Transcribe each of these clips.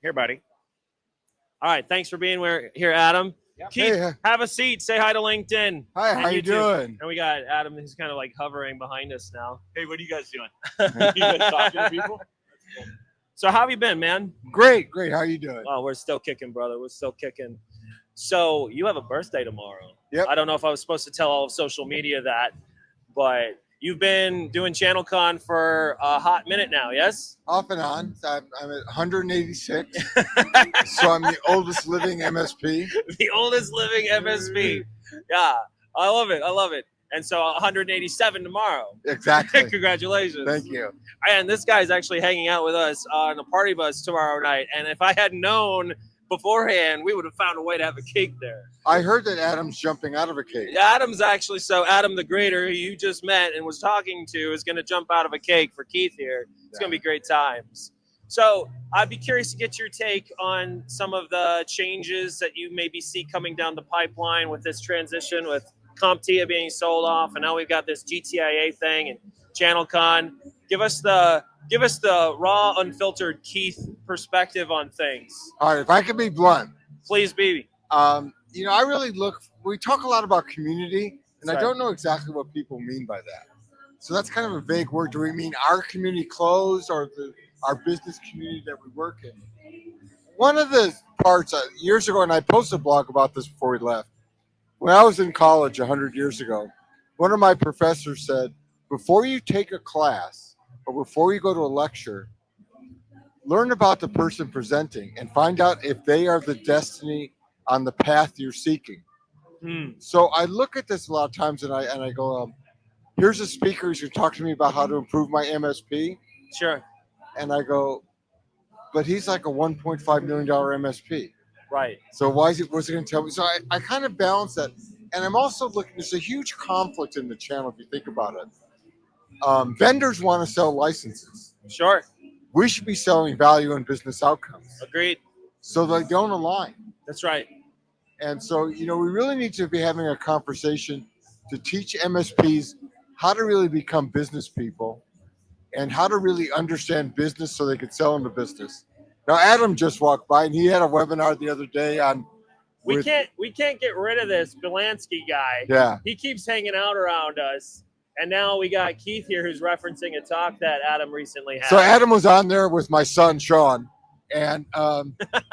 Here, buddy. All right. Thanks for being here, Adam. Yep. Keith, Hey, have a seat. Say hi to LinkedIn. Hi, how you doing? And we got Adam who's kind of like hovering behind us now. Hey, what are you guys doing? You guys talking to people? So how have you been, man? Great. How you doing? Oh, we're still kicking, brother. We're still kicking. So you have a birthday tomorrow. Yep. I don't know if I was supposed to tell all of social media that, but you've been doing ChannelCon for a hot minute now, yes? Off and on. So I'm at 186. So I'm the oldest living MSP. The oldest living MSP. Yeah, I love it. And so 187 tomorrow. Exactly. Congratulations. Thank you. And this guy's actually hanging out with us on a party bus tomorrow night. And if I had known beforehand, we would have found a way to have a cake there. I heard that Adam's jumping out of a cake. Adam's actually, so Adam the Greater, who you just met and was talking to, is going to jump out of a cake for Keith here. It's going to be great times. So I'd be curious to get your take on some of the changes that you maybe see coming down the pipeline with this transition with CompTIA being sold off, and now we've got this GTIA thing and ChannelCon. Give us the raw, unfiltered Keith perspective on things. All right, if I could be blunt. Please be. I really we talk a lot about community, and That's I don't know exactly what people mean by that. So that's kind of a vague word. Do we mean our community closed or our business community that we work in? One of the parts, years ago, and I posted a blog about this before we left, when I was in college 100 years ago, one of my professors said, before you take a class or before you go to a lecture, learn about the person presenting and find out if they are the destiny on the path you're seeking. So I look at this a lot of times and I go, here's a speaker who's going to talk to me about how to improve my MSP. Sure. And I go, but he's like a $1.5 million MSP. Right. So what's he going to tell me? So I kind of balance that. And I'm also looking, there's a huge conflict in the channel if you think about it. Vendors want to sell licenses. Sure. We should be selling value and business outcomes. Agreed. So they don't align. That's right. And so, we really need to be having a conversation to teach MSPs how to really become business people and how to really understand business so they could sell into business. Now, Adam just walked by and he had a webinar the other day on. We can't get rid of this Belansky guy. Yeah. He keeps hanging out around us. And now we got Keith here who's referencing a talk that Adam recently had. So Adam was on there with my son, Sean, and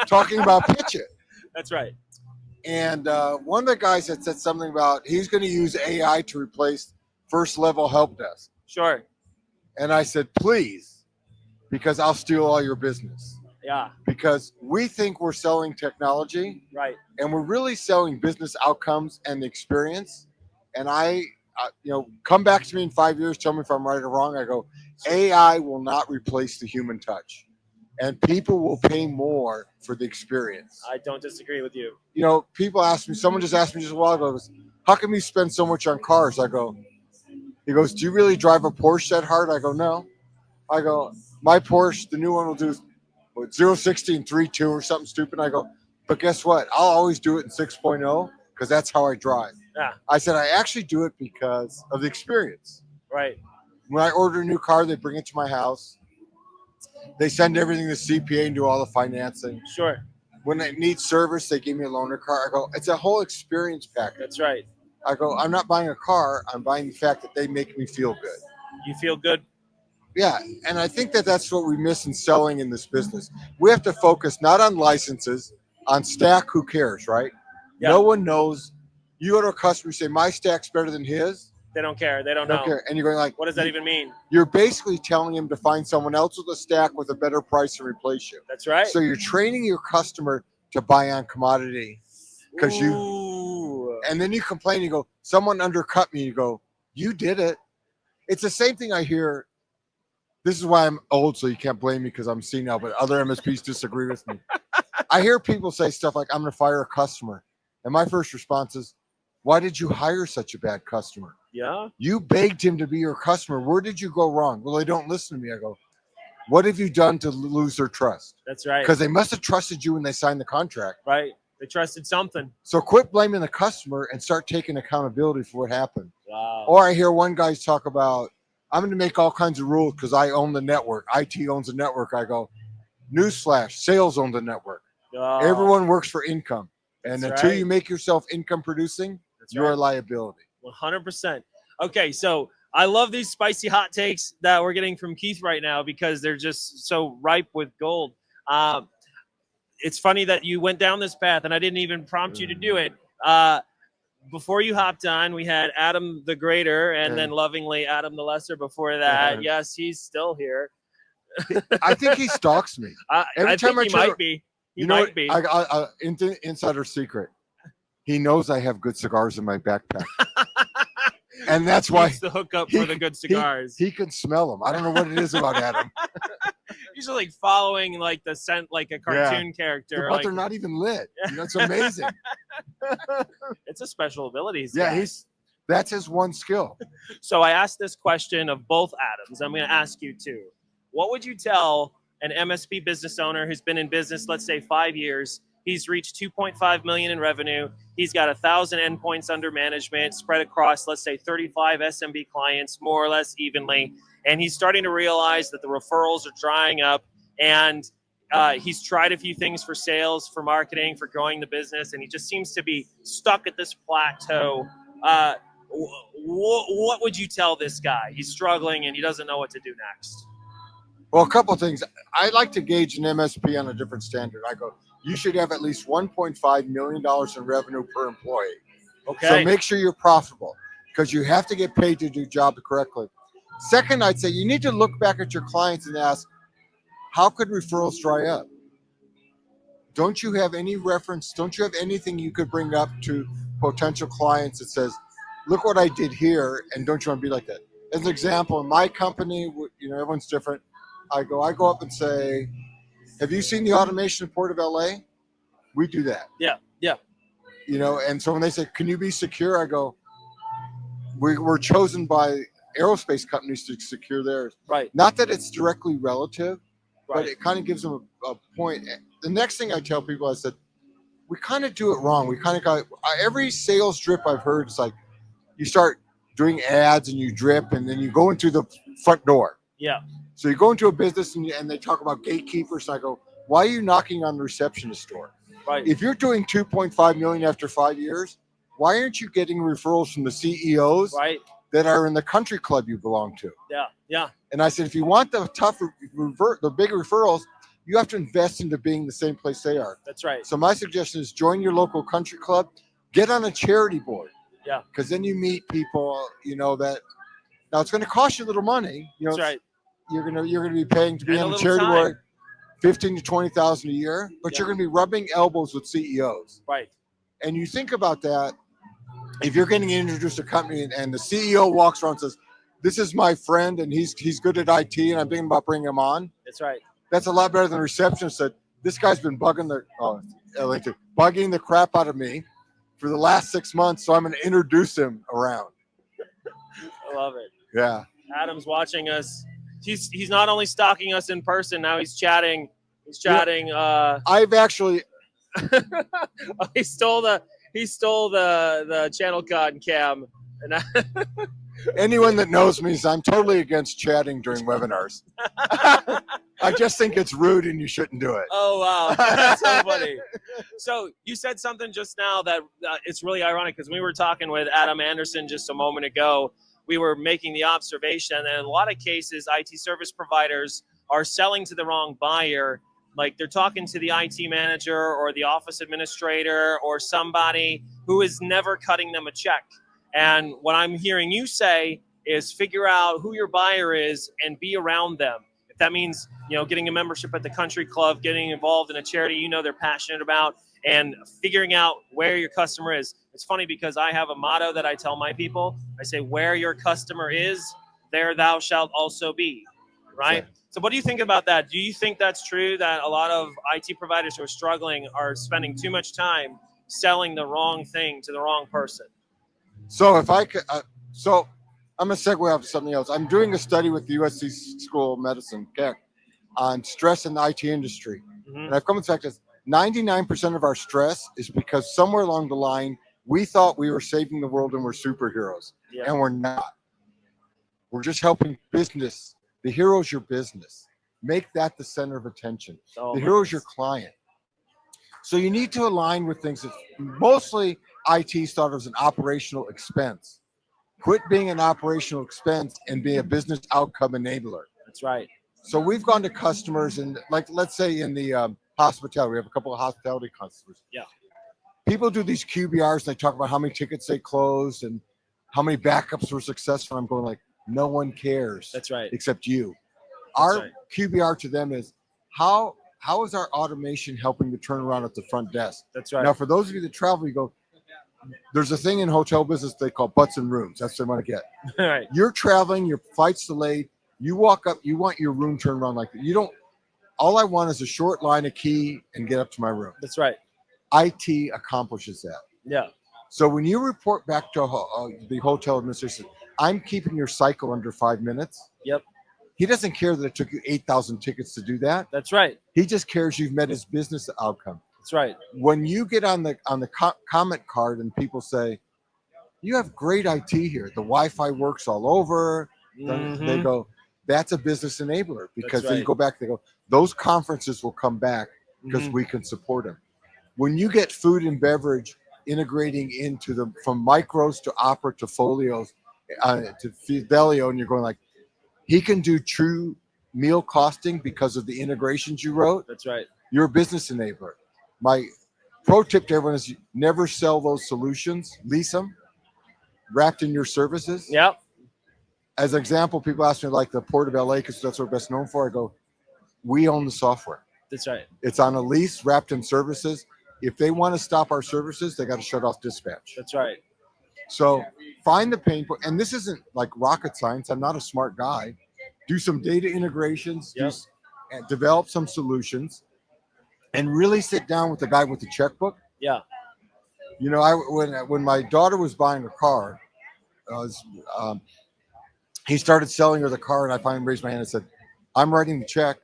talking about Pitch It. That's right. And one of the guys had said something about he's going to use AI to replace first level help desk. Sure. And I said, please, because I'll steal all your business. Yeah. Because we think we're selling technology. Right. And we're really selling business outcomes and the experience. And come back to me in 5 years, tell me if I'm right or wrong. I go, AI will not replace the human touch. And people will pay more for the experience. I don't disagree with you. People ask me, someone just asked me just a while ago, how come you spend so much on cars? He goes, do you really drive a Porsche that hard? I go, no. I go, my Porsche, the new one will do 0-60 in 3.2 or something stupid. I go, but guess what? I'll always do it in 6.0 because that's how I drive. Yeah. I said, I actually do it because of the experience. Right. When I order a new car, they bring it to my house. They send everything to CPA and do all the financing. Sure. When it needs service, they give me a loaner car. I go, it's a whole experience package. That's right. I go, I'm not buying a car. I'm buying the fact that they make me feel good. You feel good? Yeah. And I think that's what we miss in selling in this business. We have to focus not on licenses, on stack. Who cares, right? Yeah. No one knows. You go to a customer, you say, my stack's better than his. They don't care. They don't know. Care. And you're going like, what does that even mean? You're basically telling him to find someone else with a stack with a better price and replace you. That's right. So you're training your customer to buy on commodity because and then you complain, you go, someone undercut me. You go, you did it. It's the same thing I hear. This is why I'm old, so you can't blame me because I'm senile, but other MSPs disagree with me. I hear people say stuff like, I'm going to fire a customer. And my first response is, why did you hire such a bad customer? Yeah. You begged him to be your customer. Where did you go wrong? Well, they don't listen to me. I go, what have you done to lose their trust? That's right. Because they must have trusted you when they signed the contract. Right. They trusted something. So quit blaming the customer and start taking accountability for what happened. Wow. Or I hear one guy talk about, I'm going to make all kinds of rules because I own the network. IT owns the network. I go, Newsflash, sales own the network. Oh, Everyone works for income. And That's until right. you make yourself income producing, That's you're right. a liability. 100%. Okay, so I love these spicy hot takes that we're getting from Keith right now because they're just so ripe with gold. It's funny that you went down this path, and I didn't even prompt you to do it. Before you hopped on, we had Adam the Greater, and then lovingly Adam the Lesser before that. Yes, he's still here. I think he stalks me. Every I time think I he turn- might be. He You know might what? be. Insider secret. He knows I have good cigars in my backpack. And that's why He's the hookup for the good cigars. he can smell them. I don't know what it is about Adam. Usually like following like the scent, like a cartoon character. But Like, they're not even lit. You know, it's amazing. it's a special ability. he's Yeah, got. that's his one skill. So I asked this question of both Adams. I'm going to ask you too. What would you tell an MSP business owner who's been in business, let's say 5 years? He's reached 2.5 million in revenue. He's got 1,000 endpoints under management spread across, let's say 35 SMB clients, more or less evenly. And he's starting to realize that the referrals are drying up. And he's tried a few things for sales, for marketing, for growing the business. And he just seems to be stuck at this plateau. What would you tell this guy? He's struggling and he doesn't know what to do next. Well, a couple of things. I like to gauge an MSP on a different standard. I go, you should have at least $1.5 million in revenue per employee. Okay. So make sure you're profitable because you have to get paid to do your job correctly. Second, I'd say you need to look back at your clients and ask, how could referrals dry up? Don't you have any reference? Don't you have anything you could bring up to potential clients that says, look what I did here, and don't you want to be like that? As an example, in my company, you know, everyone's different. I go up and say, have you seen the automation in Port of LA? We do that. Yeah. You know, and so when they say, can you be secure? I go, we're chosen by aerospace companies to secure theirs. Right. Not that it's directly relative, Right. but it kind of gives them a point. The next thing I tell people, I said, we kind of do it wrong. We kind of got every sales drip I've heard is like, you start doing ads and you drip and then you go into the front door. Yeah. So you go into a business and they talk about gatekeepers. And I go, why are you knocking on the receptionist door? Right. If you're doing 2.5 million after 5 years, why aren't you getting referrals from the CEOs Right. that are in the country club you belong to? Yeah. And I said, if you want the the big referrals, you have to invest into being the same place they are. That's right. So my suggestion is join your local country club, get on a charity board. Yeah. Because then you meet people, you know, that now it's going to cost you a little money. You know, That's right. you're gonna be paying to be And a on a little charity time. board, 15 to 20,000 a year, but Yeah. you're gonna be rubbing elbows with CEOs. Right. And you think about that, if you're getting introduced to a company and the CEO walks around and says, "This is my friend and he's good at IT and I'm thinking about bringing him on," That's right. that's a lot better than a receptionist said, "This guy's been bugging the crap out of me for the last 6 months, so I'm gonna introduce him around." I love it. Yeah. Adam's watching us. He's not only stalking us in person, now he's chatting. He's chatting. I've actually He stole the ChannelCon cam. And anyone that knows me, I'm totally against chatting during webinars. I just think it's rude and you shouldn't do it. oh wow, that's so funny. So you said something just now that it's really ironic because we were talking with Adam Anderson just a moment ago. We were making the observation that in a lot of cases, IT service providers are selling to the wrong buyer. Like they're talking to the IT manager or the office administrator or somebody who is never cutting them a check. And what I'm hearing you say is figure out who your buyer is and be around them. If that means, you know, getting a membership at the country club, getting involved in a charity you know they're passionate about, and figuring out where your customer is. It's funny because I have a motto that I tell my people. I say, where your customer is, there thou shalt also be, right? Yeah. So what do you think about that? Do you think that's true that a lot of IT providers who are struggling are spending too much time selling the wrong thing to the wrong person? So if I could, so I'm gonna segue off to something else. I'm doing a study with the USC School of Medicine, Keck, on stress in the IT industry, and I've come to the fact that 99% of our stress is because somewhere along the line we thought we were saving the world and we're superheroes, and we're not. We're just helping business. The hero's your business. Make that the center of attention. Oh, The my hero is your goodness. client. So you need to align with things that mostly IT thought of as an operational expense. Quit being an operational expense and be a business outcome enabler. That's right. So we've gone to customers and like, let's say in the hospitality, we have a couple of hospitality customers. Yeah. People do these QBRs and they talk about how many tickets they closed and how many backups were successful. I'm going like, no one cares. That's right. Except you. That's Our right. QBR to them is how is our automation helping the turnaround at the front desk? That's right. Now, for those of you that travel, you go, there's a thing in hotel business they call butts and rooms. That's what they want to get. All right. You're traveling, your flight's delayed. You walk up, you want your room turned around like that. You don't, all I want is a short line, a key, and get up to my room. That's right. IT accomplishes that. Yeah. So when you report back to the hotel administration, I'm keeping your cycle under 5 minutes. Yep. He doesn't care that it took you 8,000 tickets to do that. That's right. He just cares you've met his business outcome. That's right. When you get on the comment card and people say, you have great IT here. The Wi-Fi works all over. Mhm. They go, that's a business enabler because That's then you right. go back, they go, those conferences will come back because Mhm. we can support them. When you get food and beverage integrating into them from micros to opera to folios to Fidelio, and you're going like, he can do true meal costing because of the integrations you wrote. That's right. You're a business enabler. My pro tip to everyone is never sell those solutions, lease them, wrapped in your services. Yep. As an example, people ask me like the Port of LA because that's what we're best known for. I go, we own the software. That's right. It's on a lease wrapped in services. If they want to stop our services, they got to shut off dispatch. That's right. So find the pain point. And this isn't like rocket science. I'm not a smart guy. Do some data integrations, Yep. and develop some solutions, and really sit down with the guy with the checkbook. Yeah. You know, when my daughter was buying a car, he started selling her the car, and I finally raised my hand and said, I'm writing the check.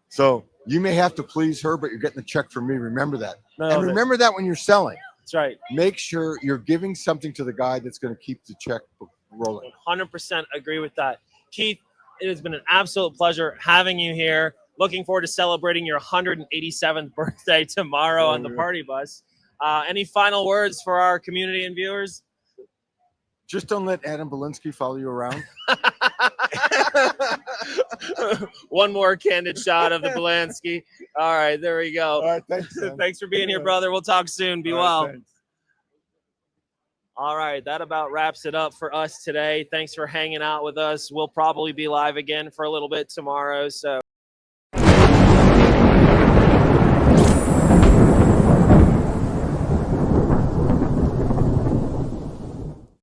So you may have to please her, but you're getting the check from me. Remember that. No, And remember that when you're selling. That's right. Make sure you're giving something to the guy that's going to keep the checkbook rolling. 100% agree with that. Keith, it has been an absolute pleasure having you here. Looking forward to celebrating your 187th birthday tomorrow on the party bus. Any final words for our community and viewers? Just don't let Adam Belinsky follow you around. One more candid shot of the Belansky. All right, there we go. All right, thanks. Man. Thanks for being here, brother. We'll talk soon. Be All right, well. thanks. All right, that about wraps it up for us today. Thanks for hanging out with us. We'll probably be live again for a little bit tomorrow. So